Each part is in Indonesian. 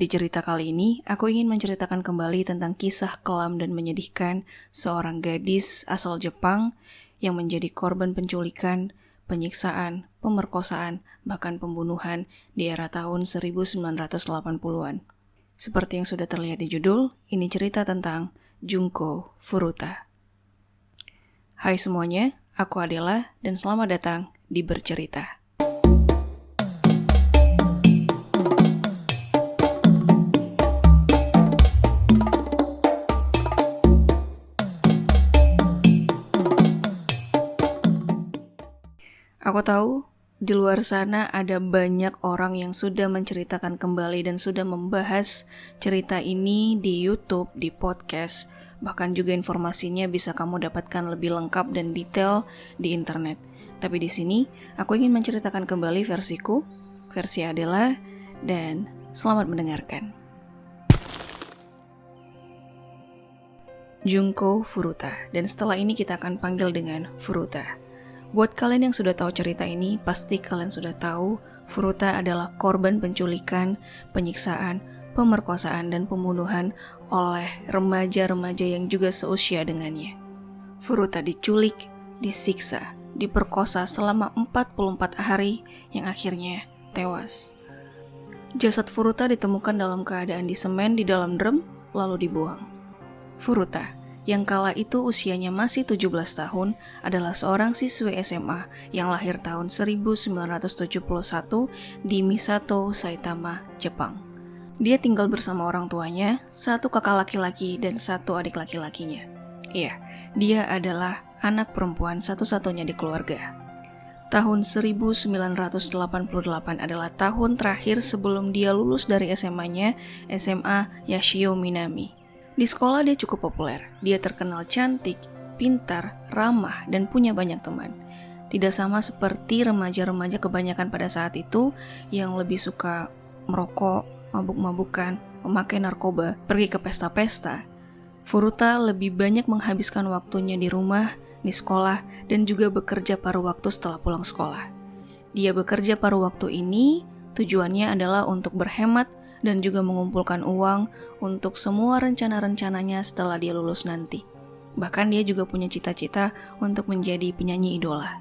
Di cerita kali ini, aku ingin menceritakan kembali tentang kisah kelam dan menyedihkan seorang gadis asal Jepang yang menjadi korban penculikan, penyiksaan, pemerkosaan, bahkan pembunuhan di era tahun 1980-an. Seperti yang sudah terlihat di judul, ini cerita tentang Junko Furuta. Hai semuanya, aku Adela dan selamat datang di Bercerita. Aku tahu di luar sana ada banyak orang yang sudah menceritakan kembali dan sudah membahas cerita ini di YouTube, di podcast, bahkan juga informasinya bisa kamu dapatkan lebih lengkap dan detail di internet. Tapi di sini aku ingin menceritakan kembali versiku, versi Adela, dan selamat mendengarkan. Junko Furuta, dan setelah ini kita akan panggil dengan Furuta. Buat kalian yang sudah tahu cerita ini, pasti kalian sudah tahu Furuta adalah korban penculikan, penyiksaan, pemerkosaan, dan pembunuhan oleh remaja-remaja yang juga seusia dengannya. Furuta diculik, disiksa, diperkosa selama 44 hari yang akhirnya tewas. Jasad Furuta ditemukan dalam keadaan disemen di dalam drum, lalu dibuang. Furuta yang kala itu usianya masih 17 tahun, adalah seorang siswi SMA yang lahir tahun 1971 di Misato, Saitama, Jepang. Dia tinggal bersama orang tuanya, satu kakak laki-laki dan satu adik laki-lakinya. Iya, dia adalah anak perempuan satu-satunya di keluarga. Tahun 1988 adalah tahun terakhir sebelum dia lulus dari SMA-nya, SMA Yashio Minami. Di sekolah dia cukup populer, dia terkenal cantik, pintar, ramah, dan punya banyak teman. Tidak sama seperti remaja-remaja kebanyakan pada saat itu yang lebih suka merokok, mabuk-mabukan, memakai narkoba, pergi ke pesta-pesta. Furuta lebih banyak menghabiskan waktunya di rumah, di sekolah, dan juga bekerja paruh waktu setelah pulang sekolah. Dia bekerja paruh waktu ini tujuannya adalah untuk berhemat dan juga mengumpulkan uang untuk semua rencana-rencananya setelah dia lulus nanti. Bahkan dia juga punya cita-cita untuk menjadi penyanyi idola.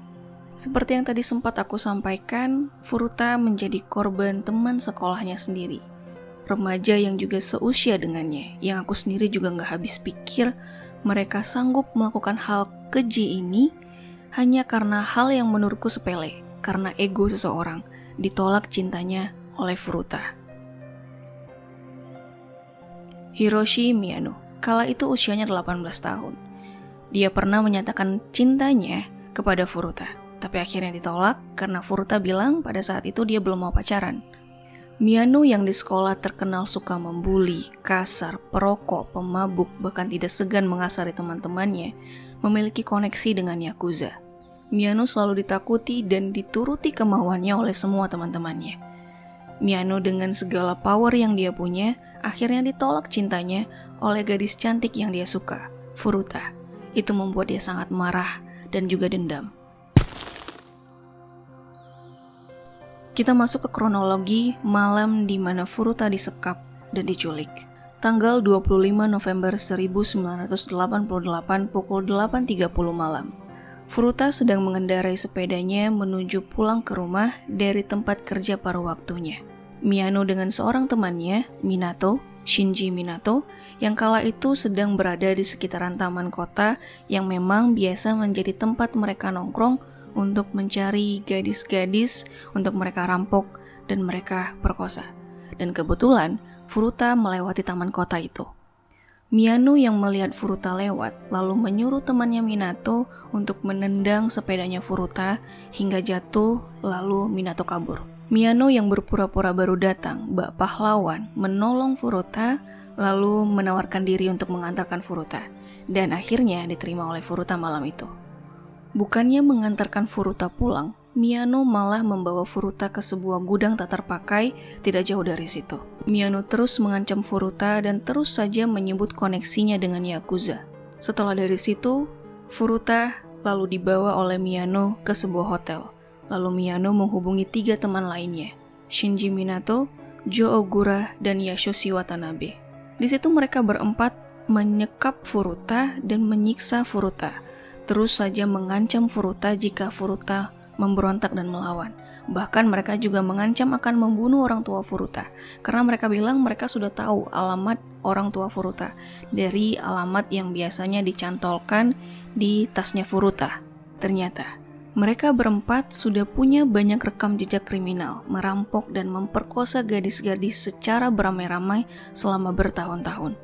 Seperti yang tadi sempat aku sampaikan, Furuta menjadi korban teman sekolahnya sendiri. Remaja yang juga seusia dengannya, yang aku sendiri juga gak habis pikir mereka sanggup melakukan hal keji ini hanya karena hal yang menurutku sepele, karena ego seseorang, ditolak cintanya oleh Furuta. Hiroshi Miyano, kala itu usianya 18 tahun. Dia pernah menyatakan cintanya kepada Furuta, tapi akhirnya ditolak karena Furuta bilang pada saat itu dia belum mau pacaran. Miyano yang di sekolah terkenal suka membuli, kasar, perokok, pemabuk, bahkan tidak segan mengasari teman-temannya, memiliki koneksi dengan Yakuza. Miyano selalu ditakuti dan dituruti kemauannya oleh semua teman-temannya. Miyano dengan segala power yang dia punya, akhirnya ditolak cintanya oleh gadis cantik yang dia suka, Furuta. Itu membuat dia sangat marah dan juga dendam. Kita masuk ke kronologi malam di mana Furuta disekap dan diculik. Tanggal 25 November 1988 pukul 8.30 malam. Furuta sedang mengendarai sepedanya menuju pulang ke rumah dari tempat kerja paruh waktunya. Miyano dengan seorang temannya, Minato, Shinji Minato, yang kala itu sedang berada di sekitaran taman kota yang memang biasa menjadi tempat mereka nongkrong untuk mencari gadis-gadis untuk mereka rampok dan mereka perkosa. Dan kebetulan, Furuta melewati taman kota itu. Miyano yang melihat Furuta lewat, lalu menyuruh temannya Minato untuk menendang sepedanya Furuta hingga jatuh, lalu Minato kabur. Miyano yang berpura-pura baru datang, bak pahlawan, menolong Furuta, lalu menawarkan diri untuk mengantarkan Furuta, dan akhirnya diterima oleh Furuta malam itu. Bukannya mengantarkan Furuta pulang, Miyano malah membawa Furuta ke sebuah gudang tak terpakai tidak jauh dari situ. Miyano terus mengancam Furuta dan terus saja menyebut koneksinya dengan Yakuza. Setelah dari situ, Furuta lalu dibawa oleh Miyano ke sebuah hotel. Lalu Miyano menghubungi 3 teman lainnya, Shinji Minato, Jo Ogura, dan Yasushi Watanabe. Di situ mereka berempat menyekap Furuta dan menyiksa Furuta, terus saja mengancam Furuta jika Furuta memberontak dan melawan. Bahkan mereka juga mengancam akan membunuh orang tua Furuta, karena mereka bilang mereka sudah tahu alamat orang tua Furuta dari alamat yang biasanya dicantolkan di tasnya Furuta. Ternyata mereka berempat sudah punya banyak rekam jejak kriminal, merampok dan memperkosa gadis-gadis secara beramai-ramai selama bertahun-tahun.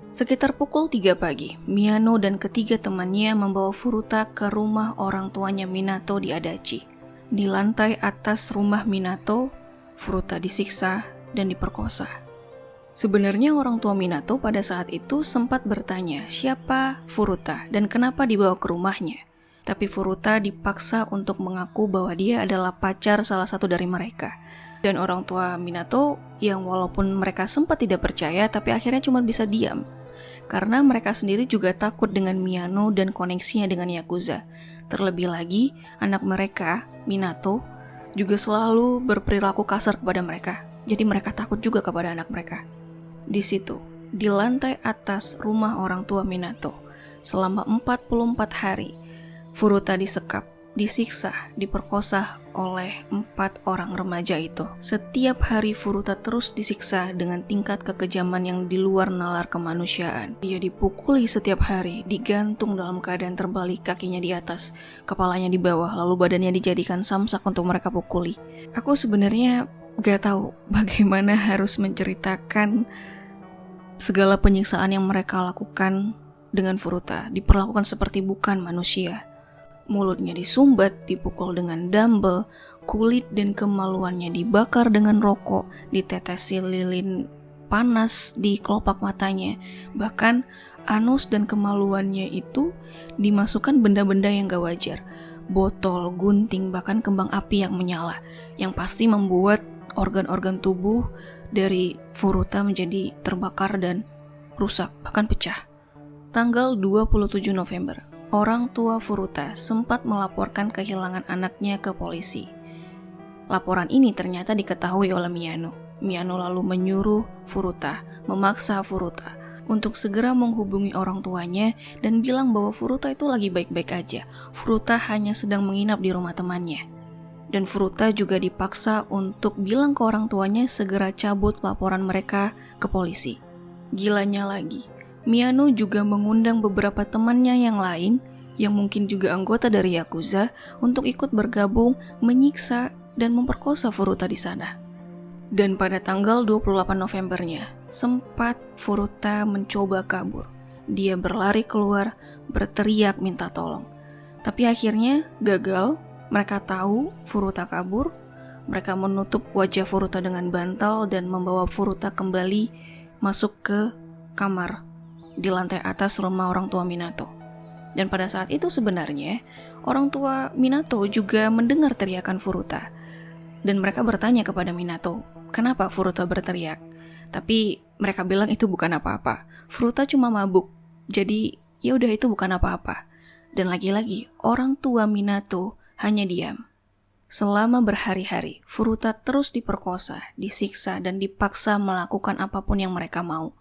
Sekitar pukul 3 pagi, Miyano dan ketiga temannya membawa Furuta ke rumah orang tuanya Minato di Adachi. Di lantai atas rumah Minato, Furuta disiksa dan diperkosa. Sebenarnya orang tua Minato pada saat itu sempat bertanya siapa Furuta dan kenapa dibawa ke rumahnya. Tapi Furuta dipaksa untuk mengaku bahwa dia adalah pacar salah satu dari mereka. Dan orang tua Minato yang walaupun mereka sempat tidak percaya tapi akhirnya cuma bisa diam. Karena mereka sendiri juga takut dengan Miyano dan koneksinya dengan Yakuza. Terlebih lagi, anak mereka, Minato, juga selalu berperilaku kasar kepada mereka. Jadi mereka takut juga kepada anak mereka. Di situ, di lantai atas rumah orang tua Minato, selama 44 hari, Furuta disekap, disiksa, diperkosa oleh 4 orang remaja itu. Setiap hari Furuta terus disiksa dengan tingkat kekejaman yang di luar nalar kemanusiaan. Dia dipukuli setiap hari, digantung dalam keadaan terbalik, kakinya di atas, kepalanya di bawah, lalu badannya dijadikan samsak untuk mereka pukuli. Aku sebenarnya gak tahu bagaimana harus menceritakan segala penyiksaan yang mereka lakukan dengan Furuta. Diperlakukan seperti bukan manusia. Mulutnya disumbat, dipukul dengan dumbbell, kulit dan kemaluannya dibakar dengan rokok, ditetesi lilin panas di kelopak matanya. Bahkan anus dan kemaluannya itu dimasukkan benda-benda yang gak wajar. Botol, gunting, bahkan kembang api yang menyala. Yang pasti membuat organ-organ tubuh dari Furuta menjadi terbakar dan rusak, bahkan pecah. Tanggal 27 November. Orang tua Furuta sempat melaporkan kehilangan anaknya ke polisi. Laporan ini ternyata diketahui oleh Miyano. Miyano lalu menyuruh Furuta, memaksa Furuta untuk segera menghubungi orang tuanya dan bilang bahwa Furuta itu lagi baik-baik aja. Furuta hanya sedang menginap di rumah temannya. Dan Furuta juga dipaksa untuk bilang ke orang tuanya segera cabut laporan mereka ke polisi. Gilanya lagi, Miyano juga mengundang beberapa temannya yang lain yang mungkin juga anggota dari Yakuza untuk ikut bergabung menyiksa dan memperkosa Furuta di sana. Dan pada tanggal 28 Novembernya, sempat Furuta mencoba kabur. Dia berlari keluar, berteriak minta tolong. Tapi akhirnya gagal, mereka tahu Furuta kabur, mereka menutup wajah Furuta dengan bantal dan membawa Furuta kembali masuk ke kamar di lantai atas rumah orang tua Minato. Dan pada saat itu sebenarnya orang tua Minato juga mendengar teriakan Furuta. Dan mereka bertanya kepada Minato, kenapa Furuta berteriak? Tapi mereka bilang itu bukan apa-apa. Furuta cuma mabuk. Jadi ya udah itu bukan apa-apa. Dan lagi-lagi orang tua Minato hanya diam. Selama berhari-hari, Furuta terus diperkosa, disiksa dan dipaksa melakukan apapun yang mereka mau.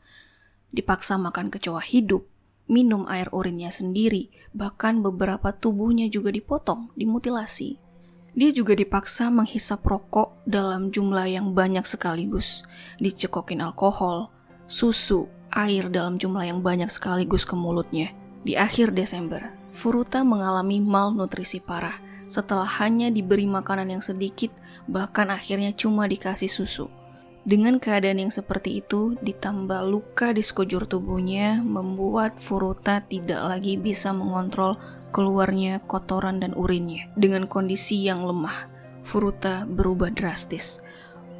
Dipaksa makan kecoa hidup, minum air urinnya sendiri, bahkan beberapa tubuhnya juga dipotong, dimutilasi. Dia juga dipaksa menghisap rokok dalam jumlah yang banyak sekaligus, dicekokin alkohol, susu, air dalam jumlah yang banyak sekaligus ke mulutnya. Di akhir Desember, Furuta mengalami malnutrisi parah setelah hanya diberi makanan yang sedikit, bahkan akhirnya cuma dikasih susu. Dengan keadaan yang seperti itu, ditambah luka di sekujur tubuhnya, membuat Furuta tidak lagi bisa mengontrol keluarnya kotoran dan urinnya. Dengan kondisi yang lemah, Furuta berubah drastis.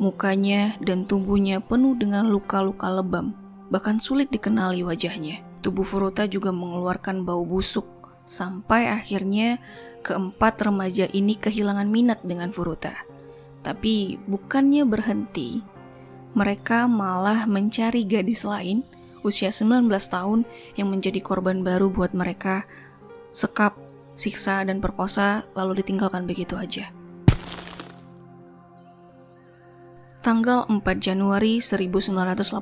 Mukanya dan tubuhnya penuh dengan luka-luka lebam, bahkan sulit dikenali wajahnya. Tubuh Furuta juga mengeluarkan bau busuk, sampai akhirnya keempat remaja ini kehilangan minat dengan Furuta. Tapi bukannya berhenti, mereka malah mencari gadis lain usia 19 tahun yang menjadi korban baru buat mereka, sekap, siksa, dan perkosa lalu ditinggalkan begitu aja. Tanggal 4 Januari 1989,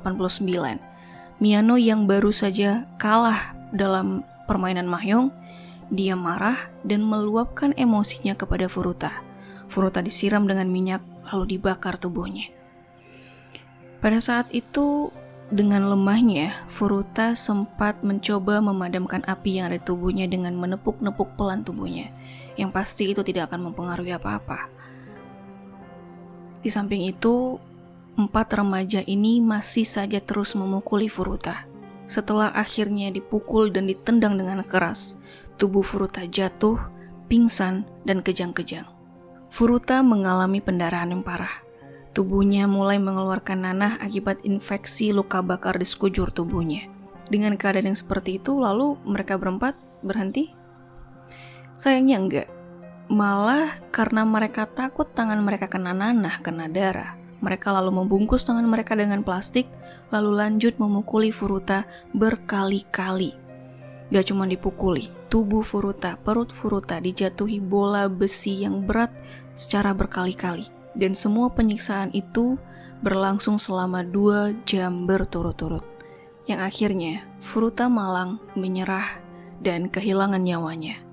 Miyano yang baru saja kalah dalam permainan mahjong, dia marah dan meluapkan emosinya kepada Furuta. Furuta disiram dengan minyak lalu dibakar tubuhnya. Pada saat itu, dengan lemahnya, Furuta sempat mencoba memadamkan api yang ada di tubuhnya dengan menepuk-nepuk pelan tubuhnya. Yang pasti itu tidak akan mempengaruhi apa-apa. Di samping itu, 4 remaja ini masih saja terus memukuli Furuta. Setelah akhirnya dipukul dan ditendang dengan keras, tubuh Furuta jatuh, pingsan, dan kejang-kejang. Furuta mengalami pendarahan yang parah. Tubuhnya mulai mengeluarkan nanah akibat infeksi luka bakar di sekujur tubuhnya. Dengan keadaan yang seperti itu, lalu mereka berempat berhenti? Sayangnya enggak. Malah karena mereka takut tangan mereka kena nanah, kena darah, mereka lalu membungkus tangan mereka dengan plastik, lalu lanjut memukuli Furuta berkali-kali. Gak cuma dipukuli, tubuh Furuta, perut Furuta dijatuhi bola besi yang berat secara berkali-kali. Dan semua penyiksaan itu berlangsung selama 2 jam berturut-turut. Yang akhirnya, Furuta malang, menyerah, dan kehilangan nyawanya.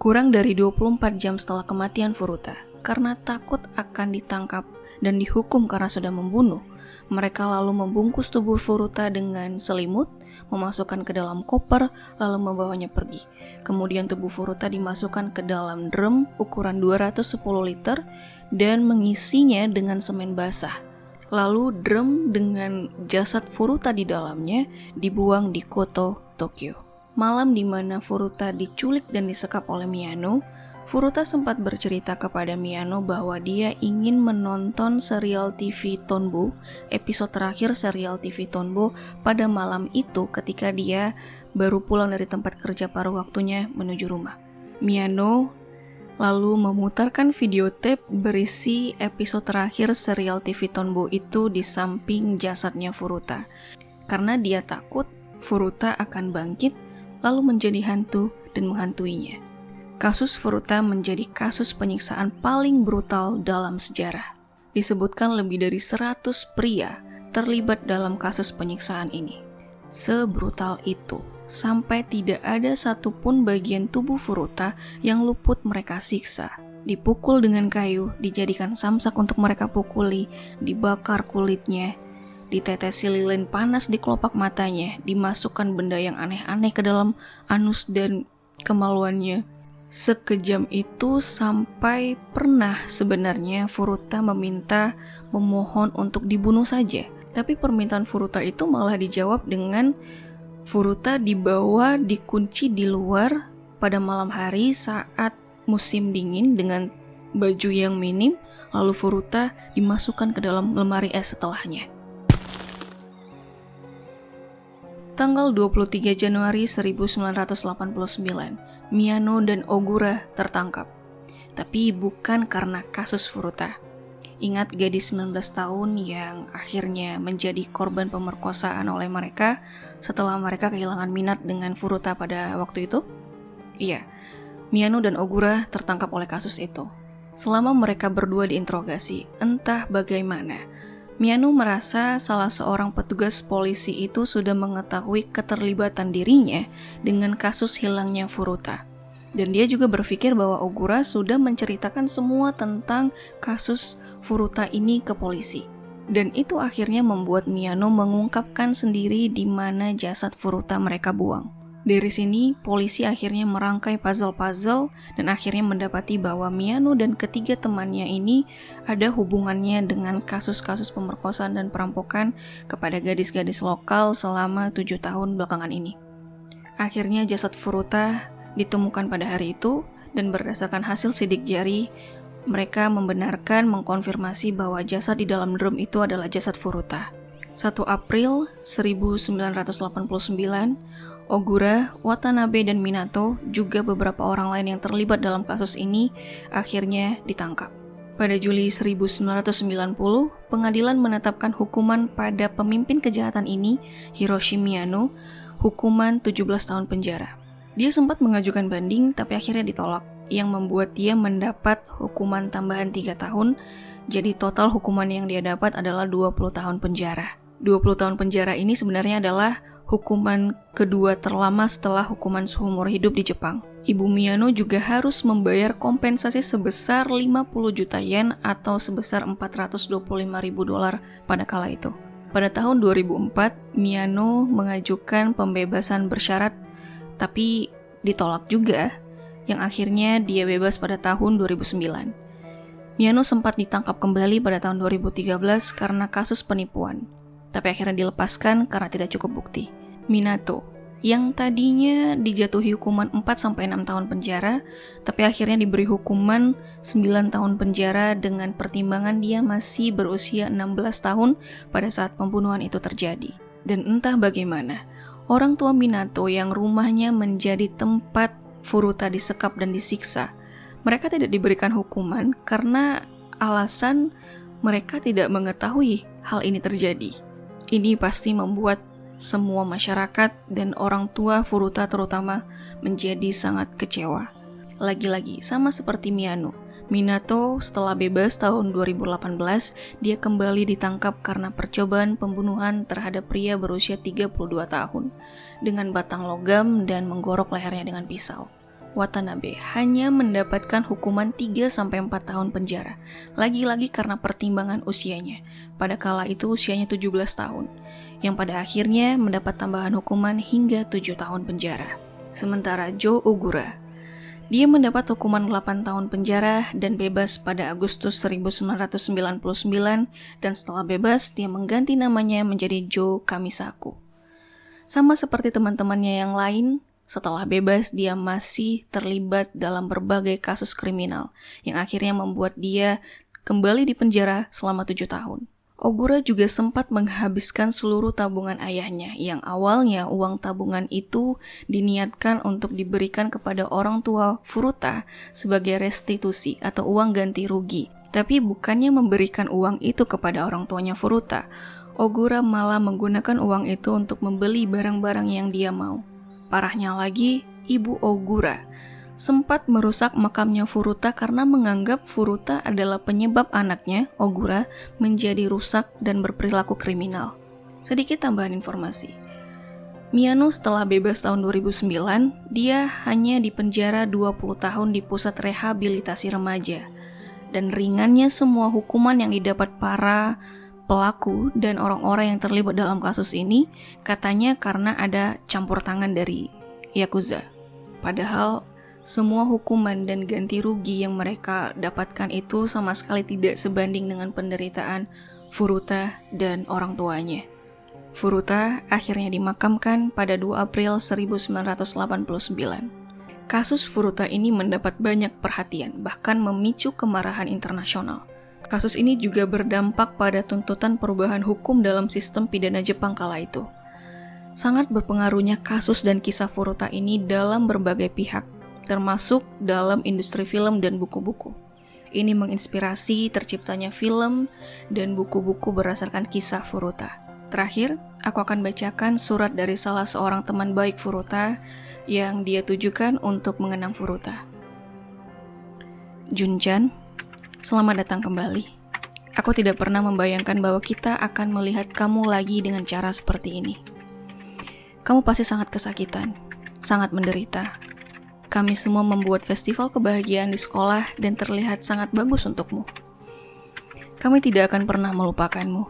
Kurang dari 24 jam setelah kematian Furuta, karena takut akan ditangkap dan dihukum karena sudah membunuh, mereka lalu membungkus tubuh Furuta dengan selimut, memasukkan ke dalam koper, lalu membawanya pergi. Kemudian tubuh Furuta dimasukkan ke dalam drum ukuran 210 liter dan mengisinya dengan semen basah. Lalu drum dengan jasad Furuta di dalamnya dibuang di Koto, Tokyo. Malam di mana Furuta diculik dan disekap oleh Miyano, Furuta sempat bercerita kepada Miyano bahwa dia ingin menonton serial TV Tonbo, episode terakhir serial TV Tonbo pada malam itu ketika dia baru pulang dari tempat kerja paruh waktunya menuju rumah. Miyano lalu memutarkan videotape berisi episode terakhir serial TV Tonbo itu di samping jasadnya Furuta. Karena dia takut Furuta akan bangkit lalu menjadi hantu dan menghantuinya. Kasus Furuta menjadi kasus penyiksaan paling brutal dalam sejarah. Disebutkan lebih dari 100 pria terlibat dalam kasus penyiksaan ini. Sebrutal itu, sampai tidak ada satupun bagian tubuh Furuta yang luput mereka siksa. Dipukul dengan kayu, dijadikan samsak untuk mereka pukuli, dibakar kulitnya, ditetesi lilin panas di kelopak matanya, dimasukkan benda yang aneh-aneh ke dalam anus dan kemaluannya. Sekejam itu sampai pernah sebenarnya Furuta memohon untuk dibunuh saja. Tapi permintaan Furuta itu malah dijawab dengan Furuta dibawa dikunci di luar pada malam hari saat musim dingin dengan baju yang minim, lalu Furuta dimasukkan ke dalam lemari es setelahnya. Tanggal 23 Januari 1989, Miyano dan Ogura tertangkap. Tapi bukan karena kasus Furuta. Ingat gadis 19 tahun yang akhirnya menjadi korban pemerkosaan oleh mereka setelah mereka kehilangan minat dengan Furuta pada waktu itu? Iya, Miyano dan Ogura tertangkap oleh kasus itu. Selama mereka berdua diinterogasi, entah bagaimana, Miyano merasa salah seorang petugas polisi itu sudah mengetahui keterlibatan dirinya dengan kasus hilangnya Furuta. Dan dia juga berpikir bahwa Ogura sudah menceritakan semua tentang kasus Furuta ini ke polisi. Dan itu akhirnya membuat Miyano mengungkapkan sendiri di mana jasad Furuta mereka buang. Dari sini, polisi akhirnya merangkai puzzle-puzzle dan akhirnya mendapati bahwa Miyano dan ketiga temannya ini ada hubungannya dengan kasus-kasus pemerkosaan dan perampokan kepada gadis-gadis lokal selama 7 tahun belakangan ini. Akhirnya jasad Furuta ditemukan pada hari itu dan berdasarkan hasil sidik jari, mereka membenarkan mengkonfirmasi bahwa jasad di dalam drum itu adalah jasad Furuta. 1 April 1989, Ogura, Watanabe, dan Minato, juga beberapa orang lain yang terlibat dalam kasus ini, akhirnya ditangkap. Pada Juli 1990, pengadilan menetapkan hukuman pada pemimpin kejahatan ini, Hiroshi Miyano, hukuman 17 tahun penjara. Dia sempat mengajukan banding, tapi akhirnya ditolak, yang membuat dia mendapat hukuman tambahan 3 tahun, Jadi total hukuman yang dia dapat adalah 20 tahun penjara. 20 tahun penjara ini sebenarnya adalah hukuman kedua terlama setelah hukuman seumur hidup di Jepang. Ibu Miyano juga harus membayar kompensasi sebesar 50 juta yen atau sebesar 425 ribu dolar pada kala itu. Pada tahun 2004, Miyano mengajukan pembebasan bersyarat, tapi ditolak juga, yang akhirnya dia bebas pada tahun 2009. Miyano sempat ditangkap kembali pada tahun 2013 karena kasus penipuan, tapi akhirnya dilepaskan karena tidak cukup bukti. Minato, yang tadinya dijatuhi hukuman 4-6 tahun penjara, tapi akhirnya diberi hukuman 9 tahun penjara dengan pertimbangan dia masih berusia 16 tahun pada saat pembunuhan itu terjadi. Dan entah bagaimana, orang tua Minato yang rumahnya menjadi tempat Furuta disekap dan disiksa, mereka tidak diberikan hukuman karena alasan mereka tidak mengetahui hal ini terjadi. Ini pasti membuat semua masyarakat dan orang tua Furuta terutama menjadi sangat kecewa. Lagi-lagi, sama seperti Miyano, Minato setelah bebas tahun 2018, dia kembali ditangkap karena percobaan pembunuhan terhadap pria berusia 32 tahun dengan batang logam dan menggorok lehernya dengan pisau. Watanabe hanya mendapatkan hukuman 3-4 tahun penjara, lagi-lagi karena pertimbangan usianya. Pada kala itu usianya 17 tahun, yang pada akhirnya mendapat tambahan hukuman hingga 7 tahun penjara. Sementara Joe Ogura, dia mendapat hukuman 8 tahun penjara dan bebas pada Agustus 1999, dan setelah bebas dia mengganti namanya menjadi Joe Kamisaku. Sama seperti teman-temannya yang lain, setelah bebas, dia masih terlibat dalam berbagai kasus kriminal yang akhirnya membuat dia kembali di penjara selama 7 tahun. Ogura juga sempat menghabiskan seluruh tabungan ayahnya yang awalnya uang tabungan itu diniatkan untuk diberikan kepada orang tua Furuta sebagai restitusi atau uang ganti rugi. Tapi bukannya memberikan uang itu kepada orang tuanya Furuta, Ogura malah menggunakan uang itu untuk membeli barang-barang yang dia mau. Parahnya lagi, ibu Ogura sempat merusak makamnya Furuta karena menganggap Furuta adalah penyebab anaknya, Ogura, menjadi rusak dan berperilaku kriminal. Sedikit tambahan informasi. Miyano setelah bebas tahun 2009, dia hanya dipenjara 20 tahun di pusat rehabilitasi remaja. Dan ringannya semua hukuman yang didapat para pelaku dan orang-orang yang terlibat dalam kasus ini katanya karena ada campur tangan dari Yakuza. Padahal semua hukuman dan ganti rugi yang mereka dapatkan itu sama sekali tidak sebanding dengan penderitaan Furuta dan orang tuanya. Furuta akhirnya dimakamkan pada 2 April 1989. Kasus Furuta ini mendapat banyak perhatian, bahkan memicu kemarahan internasional. Kasus ini juga berdampak pada tuntutan perubahan hukum dalam sistem pidana Jepang kala itu. Sangat berpengaruhnya kasus dan kisah Furuta ini dalam berbagai pihak, termasuk dalam industri film dan buku-buku. Ini menginspirasi terciptanya film dan buku-buku berdasarkan kisah Furuta. Terakhir, aku akan bacakan surat dari salah seorang teman baik Furuta yang dia tujukan untuk mengenang Furuta. Junchan, selamat datang kembali. Aku tidak pernah membayangkan bahwa kita akan melihat kamu lagi dengan cara seperti ini. Kamu pasti sangat kesakitan, sangat menderita. Kami semua membuat festival kebahagiaan di sekolah dan terlihat sangat bagus untukmu. Kami tidak akan pernah melupakanmu.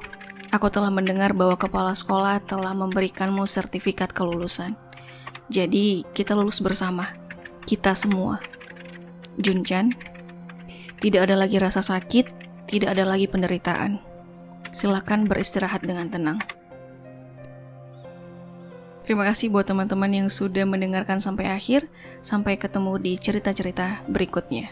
Aku telah mendengar bahwa kepala sekolah telah memberikanmu sertifikat kelulusan. Jadi, kita lulus bersama. Kita semua. Junchan, tidak ada lagi rasa sakit, tidak ada lagi penderitaan. Silakan beristirahat dengan tenang. Terima kasih buat teman-teman yang sudah mendengarkan sampai akhir. Sampai ketemu di cerita-cerita berikutnya.